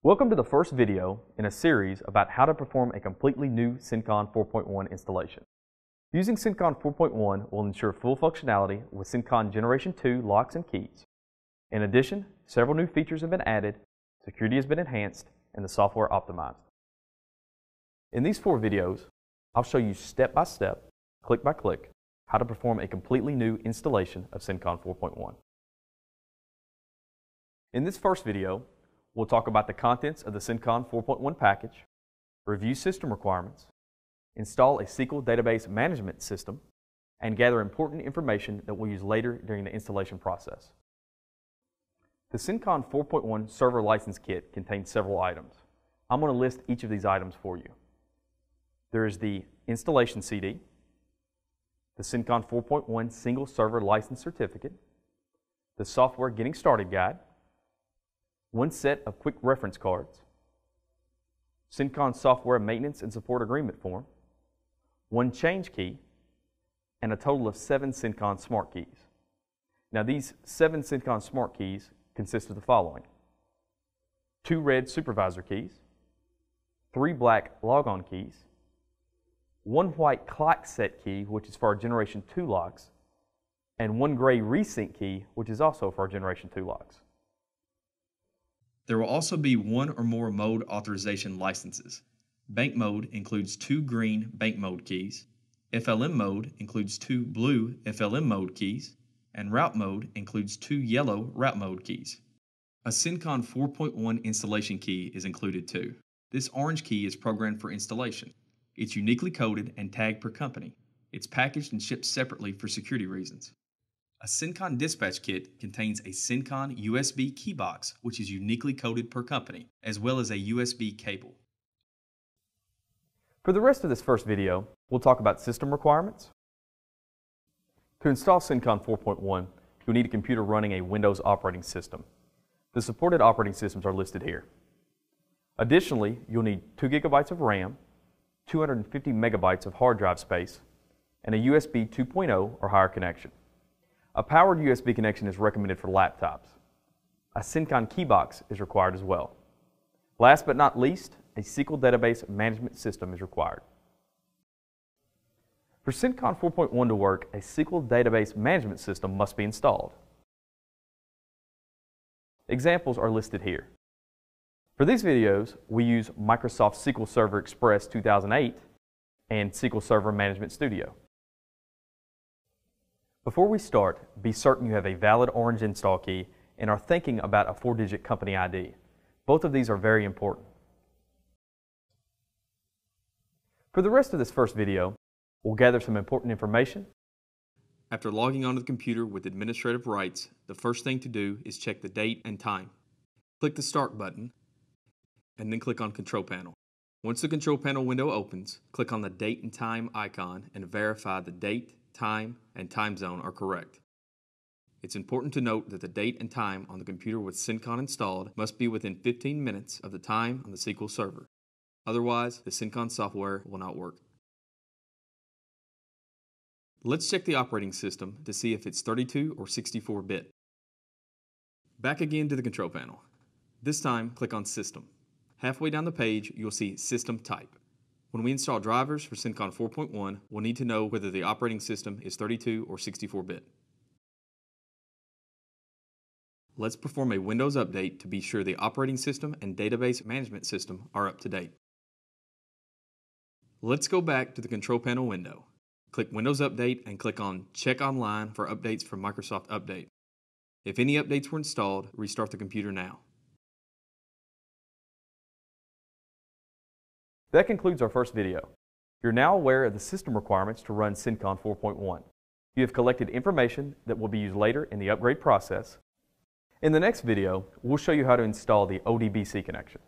Welcome to the first video in a series about how to perform a completely new Cencon 4.1 installation. Using Cencon 4.1 will ensure full functionality with Cencon Generation 2 locks and keys. In addition, several new features have been added, security has been enhanced, and the software optimized. In these 4 videos, I'll show you step by step, click by click, how to perform a completely new installation of Cencon 4.1. In this first video, we'll talk about the contents of the Cencon 4.1 package, review system requirements, install a SQL database management system, and gather important information that we'll use later during the installation process. The Cencon 4.1 server license kit contains several items. I'm going to list each of these items for you. There is the installation CD, the Cencon 4.1 single server license certificate, the software getting started guide, one set of quick reference cards, Cencon software maintenance and support agreement form, one change key, and a total of 7 Cencon smart keys. Now these 7 Cencon smart keys consist of the following: 2 red supervisor keys, 3 black logon keys, 1 white clock set key, which is for our Generation 2 locks, and 1 gray resync key, which is also for our Generation 2 locks. There will also be 1 or more mode authorization licenses. Bank mode includes 2 green bank mode keys, FLM mode includes 2 blue FLM mode keys, and route mode includes 2 yellow route mode keys. A Cencon 4.1 installation key is included too. This orange key is programmed for installation. It's uniquely coded and tagged per company. It's packaged and shipped separately for security reasons. A Cencon dispatch kit contains a Cencon USB key box, which is uniquely coded per company, as well as a USB cable. For the rest of this first video, we'll talk about system requirements. To install Cencon 4.1, you'll need a computer running a Windows operating system. The supported operating systems are listed here. Additionally, you'll need 2 GB of RAM, 250 megabytes of hard drive space, and a USB 2.0 or higher connection. A powered USB connection is recommended for laptops. A Cencon key box is required as well. Last but not least, a SQL database management system is required. For Cencon 4.1 to work, a SQL database management system must be installed. Examples are listed here. For these videos, we use Microsoft SQL Server Express 2008 and SQL Server Management Studio. Before we start, be certain you have a valid orange install key and are thinking about a 4-digit company ID. Both of these are very important. For the rest of this first video, we'll gather some important information. After logging onto the computer with administrative rights, the first thing to do is check the date and time. Click the Start button, and then click on Control Panel. Once the Control Panel window opens, click on the Date and Time icon and verify the date, time, and time zone are correct. It's important to note that the date and time on the computer with Cencon installed must be within 15 minutes of the time on the SQL server. Otherwise, the Cencon software will not work. Let's check the operating system to see if it's 32 or 64-bit. Back again to the control panel. This time, click on System. Halfway down the page, you'll see System Type. When we install drivers for Cencon 4.1, we'll need to know whether the operating system is 32 or 64-bit. Let's perform a Windows update to be sure the operating system and database management system are up to date. Let's go back to the Control Panel window. Click Windows Update and click on Check Online for updates from Microsoft Update. If any updates were installed, restart the computer now. That concludes our first video. You're now aware of the system requirements to run Cencon 4.1. You have collected information that will be used later in the upgrade process. In the next video, we'll show you how to install the ODBC connection.